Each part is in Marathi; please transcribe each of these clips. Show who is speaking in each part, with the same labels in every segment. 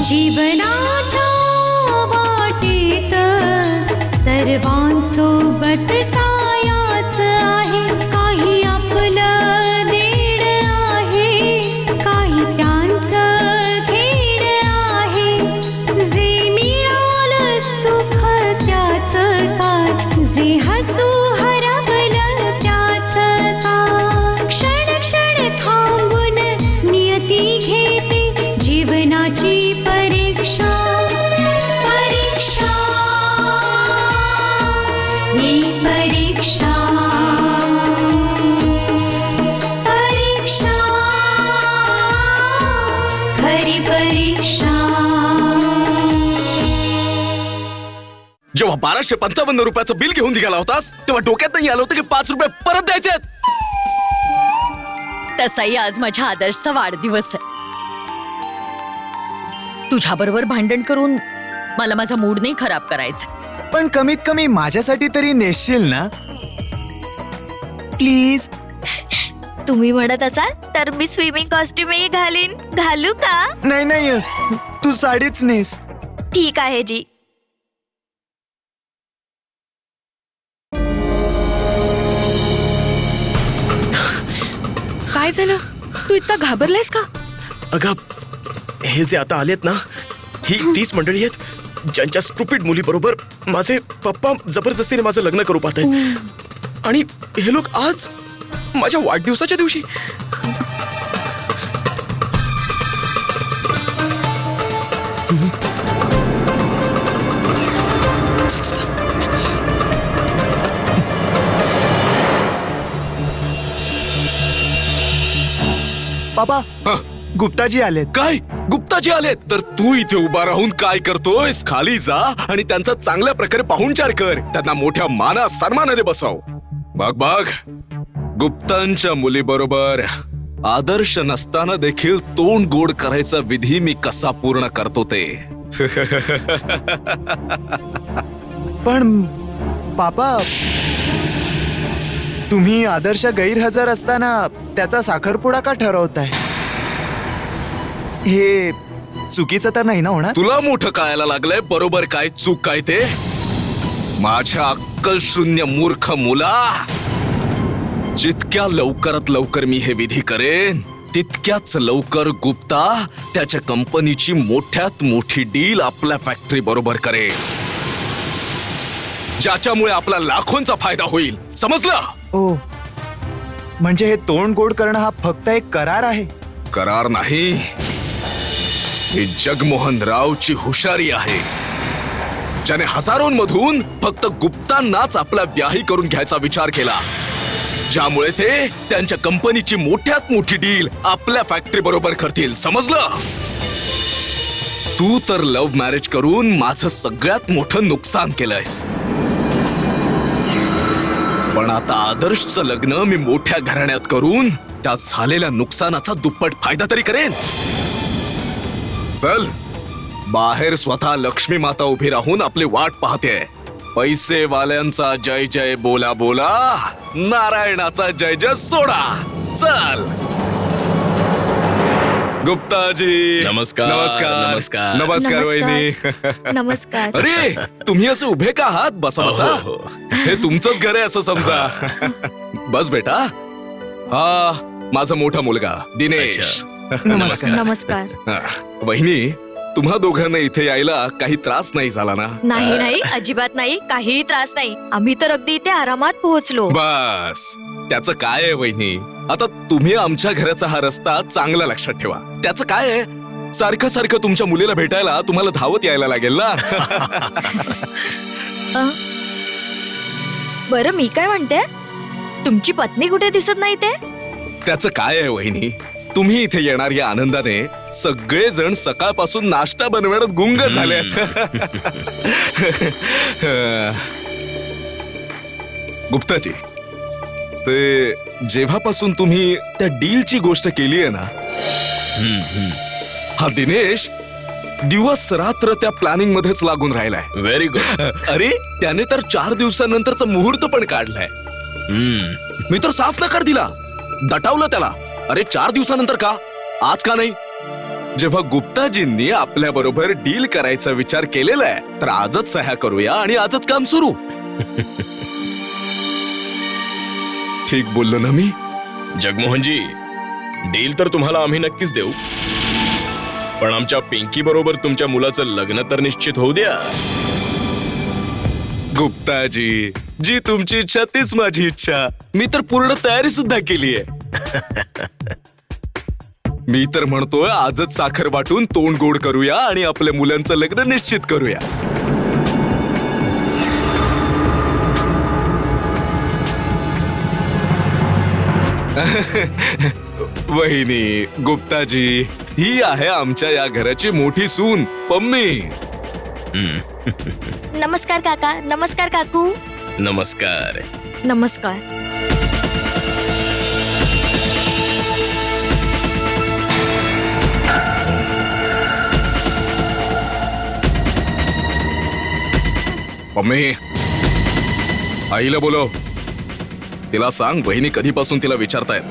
Speaker 1: जीवनाच्या वाटेत सर्वांसोबत जायच आहे, काही आपलं देण आहे, काही त्यांचं घेण आहे. जे मिळालं सुख त्याचं काय, जे हसू हरवलं त्याचं काय. क्षण क्षण थांबून नियती घेते जीवनाची परीक्षा. परीक्षा ही परीक्षा. परीक्षा खरी परीक्षा.
Speaker 2: जेव्हा 1255 रुपयाचं बिल घेऊन निघाला होतास तेव्हा डोक्यात नाही आलं होतं की 5 रुपये परत द्यायचे.
Speaker 3: तसाही आज माझ्या आदर्शचा वाढदिवस आहे. तुझ्या बरोबर भांडण करून मला माझा मूड नाही खराब करायचा.
Speaker 4: पण कमीत कमी माझ्यासाठी तरी नेसशील ना प्लीज.
Speaker 5: तुम्ही म्हणत असाल तर मी स्विमिंग कॉस्ट्युमही घालीन. घालू का?
Speaker 4: नाही नाही, तू साडीच नेस.
Speaker 5: ठीक आहे जी.
Speaker 6: काय झालं? तू इतका घाबरलायस का?
Speaker 2: अगं हे जे आता आलेत ना, ही 30 मंडळी आहेत ज्यांच्या स्टुपिड मुली बरोबर माझे पप्पा जबरदस्तीने माझं लग्न करू पाहतायत. आणि हे लोक आज माझ्या वाढदिवसाच्या दिवशी.
Speaker 4: पापा, गुप्ताजी आलेत.
Speaker 2: काय गुप्ताजी आलेत? तर तू इथे उभा राहून काय करतोयस? खाली जा आणि त्यांचा चांगल्या प्रकारे पाहुणचार कर. त्यांना मोठ्या माना सन्मानाने बसव. बघ बघ, गुप्तांच्या मुली बरोबर आदर्श नसताना देखील तोंड गोड करायचा विधी मी कसा पूर्ण करतो ते.
Speaker 4: पण पापा, तुम्ही आदर्श गैरहजर असताना त्याचा साखरपुडा का ठरवताय? हे चुकीचं तर नाही ना होणार?
Speaker 2: तुला मोठं कळायला लागलंय बरोबर काय चूक काय ते? माझ्या अक्कल शून्य मूर्ख मुला, जितक्या लवकरात लवकर मी हे विधी करेन तितक्याच लवकर गुप्ता त्याच्या कंपनीची मोठ्यात मोठी डील आपल्या फॅक्टरी बरोबर करेल, ज्याच्यामुळे आपला लाखोंचा फायदा होईल. समजलं?
Speaker 4: ओ, म्हणजे हे तोंड गोड करणं हा फक्त एक करार आहे?
Speaker 2: करार नाही, ही जगमोहन रावची हुशारी आहे, ज्याने हजारोंमधून फक्त गुप्तांनाच आपला व्याही करून घ्यायचा विचार केला, ज्यामुळे ते त्यांच्या कंपनीची मोठ्यात मोठी डील आपल्या फॅक्टरी बरोबर करतील. समजलं? तू तर लव्ह मॅरेज करून माझं सगळ्यात मोठं नुकसान केलंयस, पण आता आदर्शचं लग्न मी मोठ्या घराण्यात करून त्या झालेल्या नुकसानाचा दुप्पट फायदा तरी करेन. चल, बाहेर स्वतः लक्ष्मी माता उभी राहून आपली वाट पाहते. पैसे वाल्यांचा जय जय बोला बोला, नारायणाचा जय जय सोडा. चल. गुप्ताजी
Speaker 7: नमस्कार.
Speaker 2: नमस्कार.
Speaker 7: नमस्कार.
Speaker 2: नमस्कार वहिनी.
Speaker 5: नमस्कार.
Speaker 2: अरे तुम्ही असं उभे का आहात? बसा बसा.
Speaker 7: हो.
Speaker 2: हे तुमचंच घर आहे असं समजा. बस बेटा. हा माझा मोठा मुलगा दिनेश.
Speaker 4: नमस्कार.
Speaker 5: नमस्कार.
Speaker 2: हा, वहिनी, तुम्हा दोघांना इथे यायला काही त्रास नाही झाला ना?
Speaker 5: नाही नाही, अजिबात नाही, काहीही त्रास नाही. आम्ही तर अगदी इथे आरामात पोहोचलो.
Speaker 2: बस त्याचं काय आहे वहिनी, आता तुम्ही आमच्या घराचा हा रस्ता चांगला लक्षात ठेवा. त्याचं काय आहे, सारखं सारखं तुमच्या मुलीला भेटायला तुम्हाला धावत यायला लागेल ना.
Speaker 5: बरं, मी काय म्हणते, तुमची पत्नी कुठे दिसत नाही ते?
Speaker 2: त्याचं काय आहे वहिनी, तुम्ही इथे येणार या आनंदाने सगळेजण सकाळपासून नाश्ता बनवण्यात गुंग झाले. गुप्ताजी, ते जेव्हापासून तुम्ही त्या डीलची गोष्ट केली आहे ना, हा दिनेश दिवस रात्र त्या प्लॅनिंग मध्येच लागून राहिलाय.
Speaker 7: Very good.
Speaker 2: अरे त्याने तर 4 दिवसानंतरचा मुहूर्त पण काढलाय. मी तर साफ नकार दिला, दटावलं त्याला. अरे 4 दिवसानंतर का, आज का नाही? जेव्हा गुप्ताजींनी आपल्या बरोबर डील करायचा विचार केलेला आहे तर आजच सह्या करूया आणि आजच काम सुरू. ठीक बोललो ना मी?
Speaker 7: जगमोहनजी, डील तर तुम्हाला आम्ही नक्कीच देऊ, पण आमच्या पिंकी बरोबर तुमच्या मुलाचं लग्न तर निश्चित होऊ द्या.
Speaker 2: गुप्ताजी, जी तुमची इच्छा तीच माझी इच्छा. मी तर पूर्ण तयारी सुद्धा केली आहे. मी तर म्हणतोय आजच साखर वाटून तोंड गोड करूया आणि आपल्या मुलांचं लग्न निश्चित करूया. वहिनी, गुप्ताजी, ही आहे आमच्या या घराची मोठी सून पम्मी.
Speaker 5: नमस्कार काका. नमस्कार काकू.
Speaker 7: नमस्कार.
Speaker 5: नमस्कार.
Speaker 2: पम्मी, आईला बोलव. तिला सांग बहिणी कधीपासून तिला विचारतायत.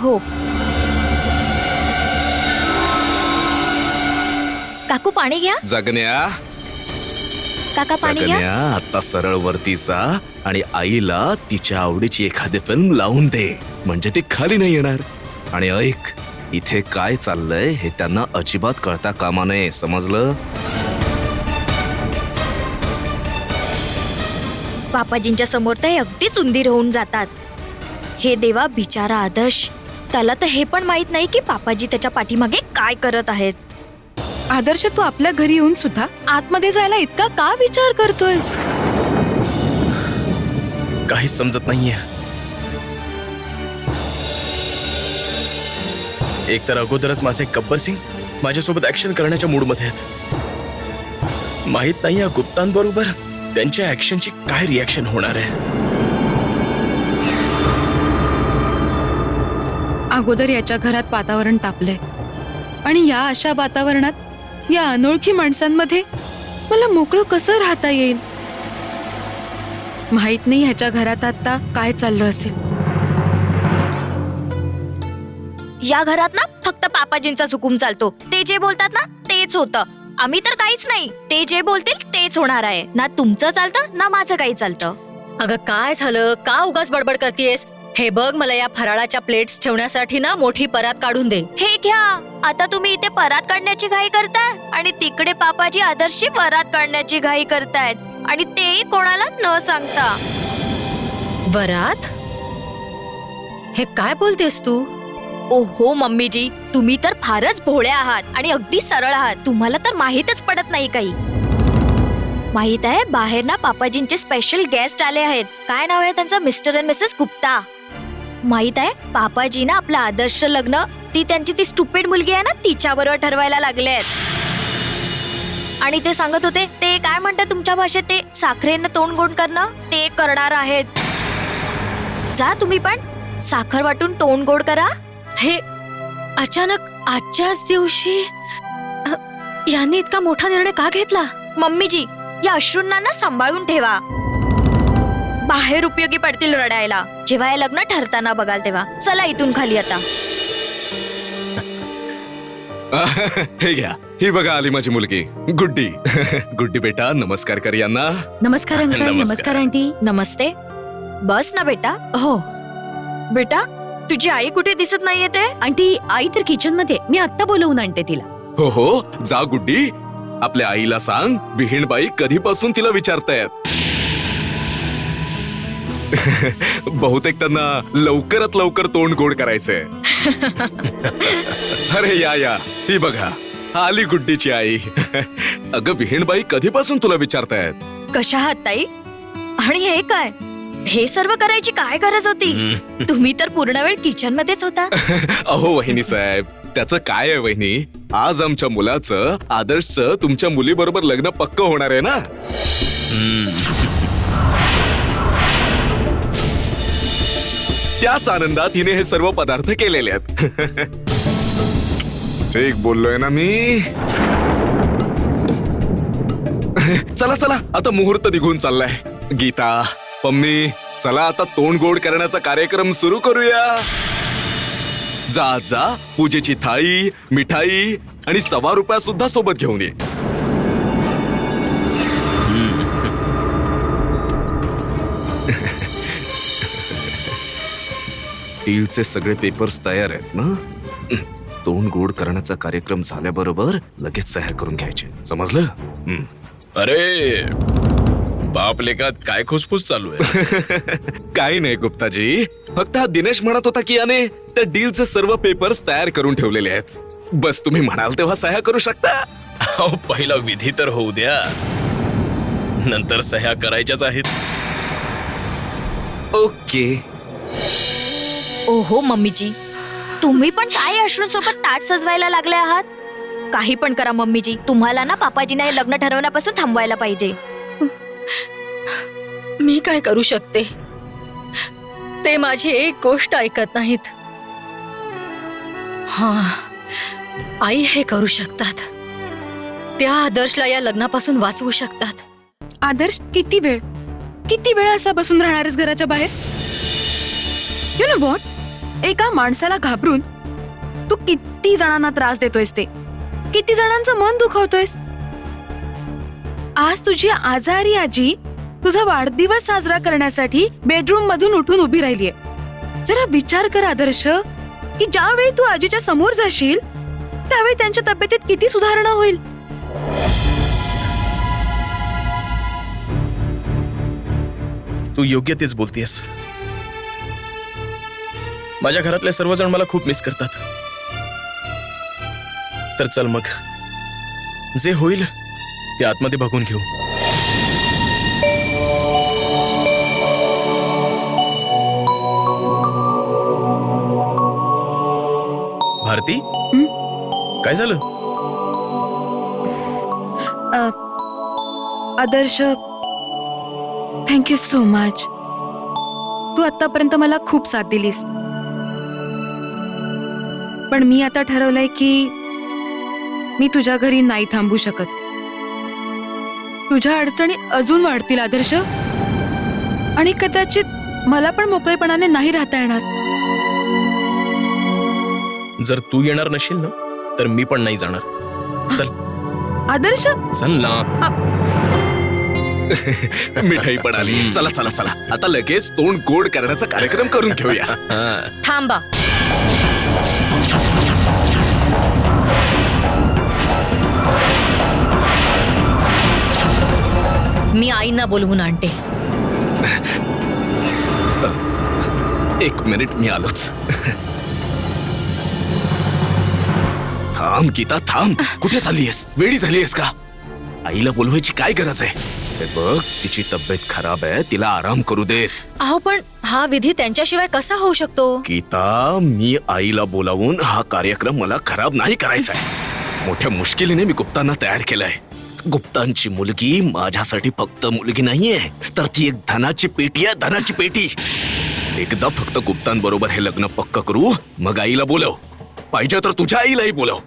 Speaker 5: हो. काकू पाणी घ्या.
Speaker 2: जगण्या,
Speaker 5: काका पाणी घ्या.
Speaker 2: जगण्या, आता सरळ वरती जा आणि आईला तिच्या आवडीची एखादी फिल्म लावून दे, म्हणजे ती खाली नाही येणार. आणि ऐक, इथे काय चाललंय हे त्यांना अजिबात कळता कामा नये, समजलं?
Speaker 5: बापाजींच्या समोर तर हे अगदीच उंदीर होऊन जातात. हे देवा, बिचारा आदर्श, त्याला तर हे पण माहित नाही की पापाजी त्याच्या पाठीमागे काय करत आहेत.
Speaker 6: आदर्श, तू आपल्या घरी येऊन सुद्धा आतमध्ये जायला इतका का विचार करतोयस?
Speaker 7: काहीच समजत नाहीये. एक तर अगोदरच माझे गब्बर सिंग माझ्यासोबत ऍक्शन करण्याच्या मूडमध्ये आहेत. माहित नाही या गुप्तांबरोबर त्यांच्या ऍक्शनची काय रिॲक्शन होणार आहे.
Speaker 6: अगोदर याच्या घरात वातावरण तापलंय आणि या अशा वातावरणात या अनोळखी माणसांमध्ये मला मोकळं कसं राहता येईल? माहित नाही ह्याच्या घरात आता काय चाललं असेल.
Speaker 5: या घरात ना फक्त पापाजींचा हुकूम चालतो. ते जे बोलतात ना तेच होतं. आम्ही तर काहीच नाही. ते जे बोलतील तेच होणार आहे. ना तुमचं चालतं ना माझं काही चालतं.
Speaker 3: अगं काय झालं, का उगाच बडबड करतेस? हे बघ, मला या फराळाच्या प्लेट्स ठेवण्यासाठी ना मोठी परात काढून दे.
Speaker 5: हे घ्या. आता तुम्ही इथे परात काढण्याची घाई करताय आणि तिकडे पापाजी आदर्शची परात काढण्याची घाई करतायत आणि तेही कोणाला न सांगता.
Speaker 3: वरात? हे काय बोलतेस तू?
Speaker 5: ओहो मम्मीजी, तुम्ही तर फारच भोळ्या आहात आणि अगदी सरळ आहात. तुम्हाला तर माहीतच पडत नाही काही. माहित आहे, बाहेर ना पापाजींचे स्पेशल गेस्ट आले आहेत. काय नाव आहे त्यांचं? Mister and Mrs Gupta. माहित आहे, पापाजी ना आपलं आदर्श लग्न ती त्यांची ती स्टुपिड मुलगी आहे ना तिच्याबरोबर ठरवायला लागले आहेत. आणि ते सांगत होते, ते काय म्हणतात तुमच्या भाषेत, ते साखरेनं तोंड गोड करणं ते करणार आहेत. जा तुम्ही पण साखर वाटून तोंड गोड करा.
Speaker 3: हे अचानक आजच्याच दिवशी यांनी इतका मोठा निर्णय का घेतला?
Speaker 5: मम्मीजी, या अश्रूंना ना सांभाळून ठेवा. बाहेर उपयोगी पडतील रडायला जेव्हा हे लग्न ठरताना बघाल तेव्हा. चला इथून खाली आता.
Speaker 2: हे घ्या, ही बघा आली माझी मुलगी गुड्डी. गुड्डी बेटा, नमस्कार कर यांना.
Speaker 3: नमस्कार अंकल.
Speaker 7: नमस्कार.
Speaker 3: नमस्कार आंटी.
Speaker 5: नमस्ते. बस ना बेटा.
Speaker 3: हो
Speaker 5: बेटा, तुझी आई कुठे दिसत नाहीये ते?
Speaker 3: आंटी, आई तर किचन मध्ये. मी आत्ता बोलवून आणते तिला.
Speaker 2: हो हो, जा गुड्डी. आपल्या आईला सांग बिहीणबाई कधीपासून तिला विचारतायत. बहुतेक त्यांना लवकरात लवकर तोंड गोड करायचंय. अरे या या, ही बघा आली गुड्डीची आई. अगं बिहीणबाई कधीपासून तुला विचारतायत.
Speaker 5: कशा आहात ताई? आणि हे काय, हे सर्व करायची काय गरज होती? तुम्ही तर पूर्ण वेळ किचन मध्येच होता.
Speaker 2: अहो वहिनी साहेब, त्याचं काय आहे वहिनी, आज आमच्या मुलाचं आदर्शचं तुमच्या मुलीबरोबर लग्न पक्क होणार आहे ना. त्याच आनंदात हिने हे सर्व पदार्थ केलेले आहेत. ठीक बोललोय ना मी? चला चला, आता मुहूर्त निघून चाललाय. गीता, पम्मी, चला आता तोंड गोड करण्याचा कार्यक्रम सुरू करूया. जा जा, पूजेची थाळी, मिठाई आणि ₹1.25 सुद्धा सोबत घेऊन ये. डीलचे सगळे पेपर्स तयार आहेत ना? तोंड गोड करण्याचा कार्यक्रम झाल्याबरोबर लगेच सह्या करून घ्यायचे, समजलं?
Speaker 7: अरे बाप लेकात काय खुसफुस चालू आहे?
Speaker 2: काही नाही गुप्ताजी, फक्त हा दिनेश म्हणत होता की याने त्या डीलचे सर्व पेपर्स तयार करून ठेवलेले आहेत. बस तुम्ही म्हणाल तेव्हा सह्या करू शकता.
Speaker 7: अहो, पहिला विधी तर होऊ द्या, नंतर सह्या करायच्याच आहेत.
Speaker 2: ओके.
Speaker 5: ओहो मम्मीजी, तुम्ही पण काय अश्रूंसोबत ताट सजवायला लागले आहात? काही पण करा मम्मीजी, तुम्हाला ना पापाजींना हे लग्न ठरवण्यापासून थांबवायला पाहिजे.
Speaker 3: मी काय करू शकते? ते माझी एक गोष्ट ऐकत नाहीत. हा, आई हे करू शकतात. त्या आदर्शला या लग्नापासून वाचवू शकतात.
Speaker 6: आदर्श, किती वेळ असा बसून राहणारच घराच्या बाहेर? यु नो व्हॉट, एका माणसाला घाबरून तू किती जणांना त्रास देतोयस, ते किती जणांचं मन दुखवतोयस. आज तुझी आजारी आजी तुझा वाढदिवस साजरा करण्यासाठी बेडरूम मधून उठून उभी राहिलीये. जरा विचार कर आदर्श, की ज्यावेळी तू आजीच्या समोर जाशील त्यावेळी त्यांच्या तब्येतीत किती सुधारणा होईल.
Speaker 7: तू योग्य तेच बोलतेस. माझ्या घरातले सर्वजण मला खूप मिस करतात. तर चल मग, जे होईल ते आतमध्ये बघून घेऊ. भारती, काय झालं?
Speaker 6: आदर्श, थँक्यू सो मच. तू आतापर्यंत मला खूप साथ दिलीस, पण मी आता ठरवलंय की मी तुझ्या घरी नाही थांबू शकत. तुझ्या अडचणी अजून वाढतील आदर्श, आणि कदाचित मला पण मोकळेपणाने नाही राहता येणार.
Speaker 7: जर तू येणार नशील ना, तर मी पण नाही जाणार. चल
Speaker 6: आदर्श,
Speaker 7: चल ना.
Speaker 2: मिठाई पण आली. चला चला चला, आता लगेच तोंड गोड करण्याचा कार्यक्रम करून घेऊया.
Speaker 3: थांबा. मी आईंना बोलवून आणते.
Speaker 2: 1 मिनिट, मी आलोच. थांब गीता, थांब. कुठे चाललीयस? वेडी झालीयस का? आईला बोलवायची काय गरज आहे? हे बघ, तिची तब्येत खराब आहे, तिला आराम करू देत.
Speaker 3: अहो, पण हा विधी त्यांच्याशिवाय कसा होऊ शकतो?
Speaker 2: गीता, मी आईला बोलावून हा कार्यक्रम मला खराब नाही करायचा आहे. मोठ्या मुश्किलीने मी गुप्तांना तयार केलंय. गुप्तांची मुलगी माझ्यासाठी फक्त मुलगी नाहीये, तर ती एक धनाची पेटी आहे, धनाची पेटी. एकदा फक्त गुप्तांबरोबर हे लग्न पक्क करू, मग आईला बोलव. पाहिजे तर तुझ्या आईलाही बोलव.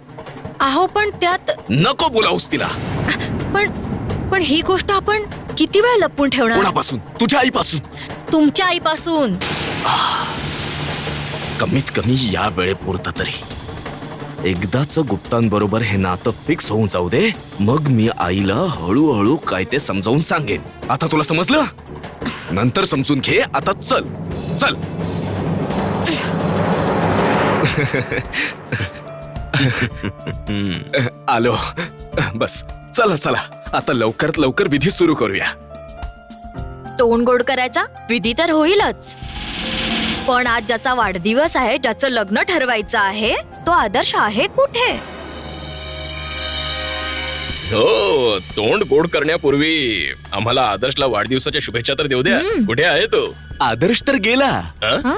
Speaker 3: अहो, पण त्यात
Speaker 2: नको बोलावूस तिला.
Speaker 3: पण ही गोष्ट आपण किती वेळ लपवून ठेवणार?
Speaker 2: कोणापासून? तुझ्या आईपासून.
Speaker 3: तुमच्या आईपासून.
Speaker 2: कमीत कमी या वेळेपुरतं तरी. एकदाच गुप्तांबरोबर हे नातं फिक्स होऊन जाऊ दे, मग मी आईला हळूहळू काय ते समजावून सांगेन. आता तुला समजलं? नंतर समजून घे. आता चल चल. आलो. बस, चला चला, आता लवकरात लवकर विधी सुरू करूया.
Speaker 5: तोंड गोड करायचा विधी तर होईलच, पण आज ज्याचा वाढदिवस आहे, ज्याचं लग्न ठरवायचं आहे, तो आदर्श आहे कुठे?
Speaker 7: हो, तोंड गोड करण्यापूर्वी आम्हाला आदर्शला वाढदिवसाच्या शुभेच्छा तर देऊ द्या. कुठे आहे तो?
Speaker 2: आदर्श तर गेला.
Speaker 7: हं?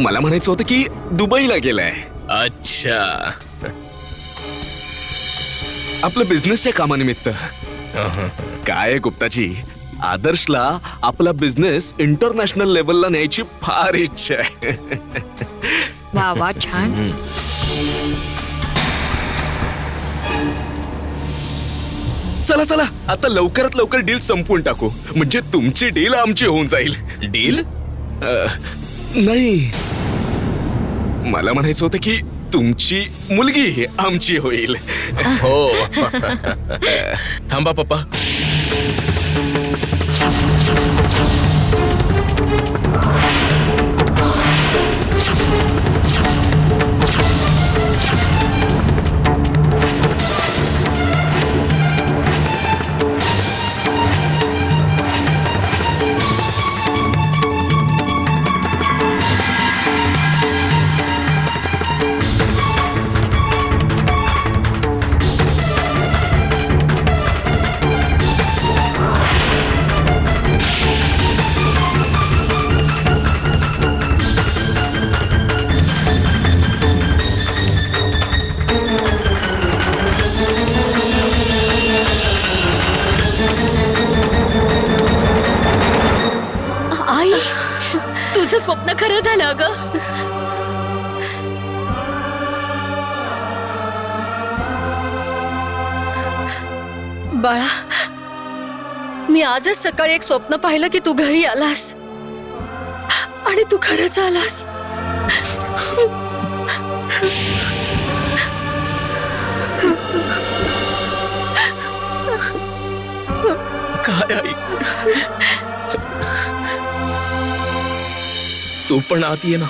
Speaker 2: मला म्हणायचं होतं की दुबईला गेलाय.
Speaker 7: अच्छा.
Speaker 2: आपलं बिझनेसच्या कामानिमित्त.
Speaker 7: हं.
Speaker 2: काय गुप्ताजी, आदर्शला आपला बिझनेस इंटरनॅशनल लेवलला न्यायची फार इच्छा आहे.
Speaker 5: वा वा छान.
Speaker 2: चला चला आता लवकरात लवकर डील संपवून टाकू, म्हणजे तुमची डील आमची होऊन जाईल.
Speaker 7: डील?
Speaker 2: नाही, मला म्हणायचं होतं की तुमची मुलगी आमची होईल.
Speaker 7: हो. थांबा पप्पा.
Speaker 3: आई, तुझं स्वप्न खरं झालं ग. बाळा, मी आजच सकाळी एक स्वप्न पाहिलं की तू घरी आलास आणि तू खरंच आलास.
Speaker 7: काय आई, तू पण आत ये ना.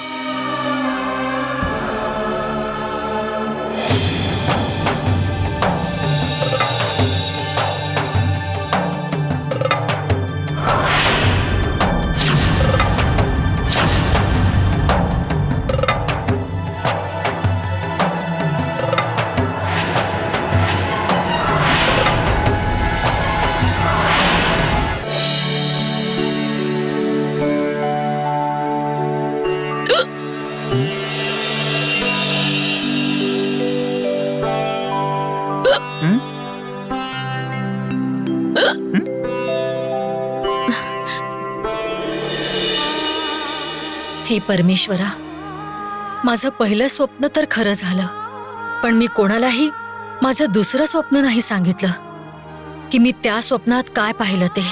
Speaker 3: हे परमेश्वरा, माझं पहिलं स्वप्न तर खरं झालं, पण मी कोणालाही माझं दुसरं स्वप्न नाही सांगितलं की मी त्या स्वप्नात काय पाहिलं ते.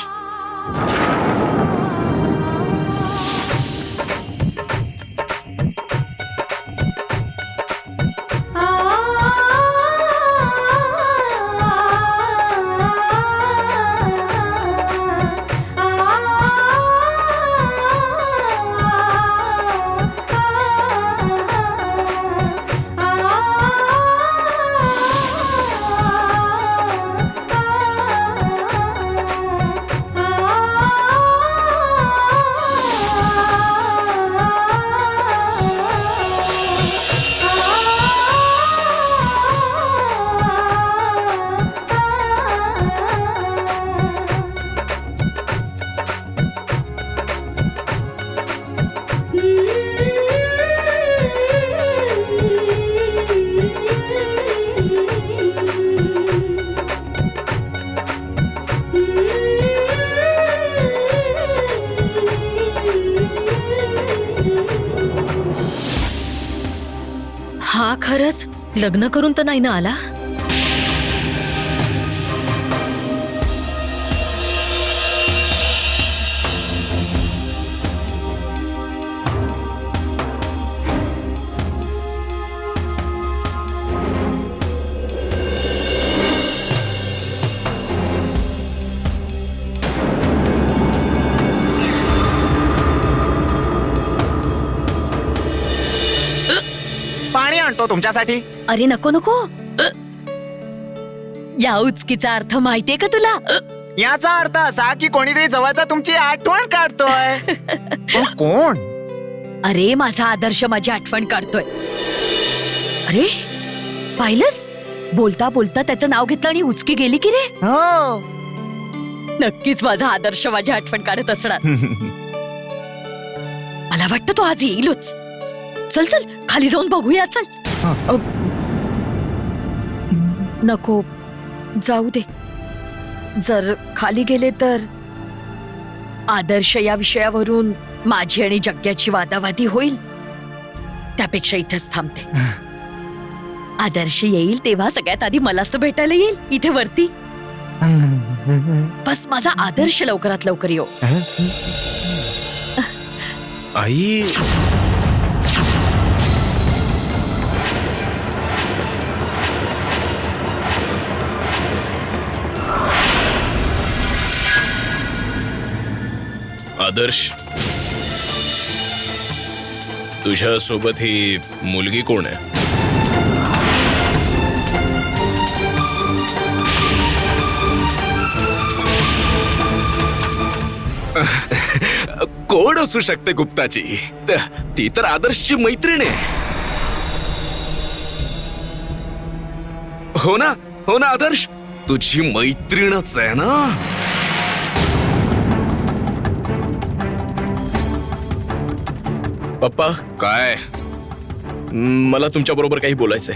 Speaker 3: हा खरंच लग्न करून तर नाही ना आला?
Speaker 4: पाणी आणतो तुमच्यासाठी.
Speaker 5: अरे नको नको. या उचकीचा अर्थ माहितीये का तुला?
Speaker 4: याचा अर्थ असा की कोणीतरी जवळचा तुमची आठवण काढतोय. पण कोण?
Speaker 5: अरे माझा आदर्श माझी आठवण काढतोय. अरे पाहिलंस, बोलता बोलता त्याचं नाव घेतलं आणि उचकी गेली की रे.
Speaker 4: हो.
Speaker 5: नक्कीच माझा आदर्श माझी आठवण काढत असणार. मला वाटतं तो आज येईलच. चल चल खाली जाऊन बघूया. चल. नको जाऊ दे. जर खाली गेले तर
Speaker 8: आदर्श या विषयावरून माझी आणि जग्याची वादावादी होईल त्यापेक्षा इथेच थांबते. आदर्श येईल तेव्हा सगळ्यात आधी मलाच तर भेटायला येईल इथे वरती. बस माझा आदर्श लवकरात लवकर येऊ.
Speaker 7: आई आदर्श, तुझ्या सोबत ही मुलगी कोण आहे?
Speaker 2: कोण असू शकते गुप्ताची? ती तर आदर्शची मैत्रीण आहे. हो ना आदर्श, तुझी मैत्रीणच आहे ना.
Speaker 7: पप्पा,
Speaker 2: काय?
Speaker 7: मला तुमच्या बरोबर काही बोलायचंय.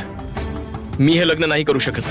Speaker 7: मी हे लग्न नाही करू शकत.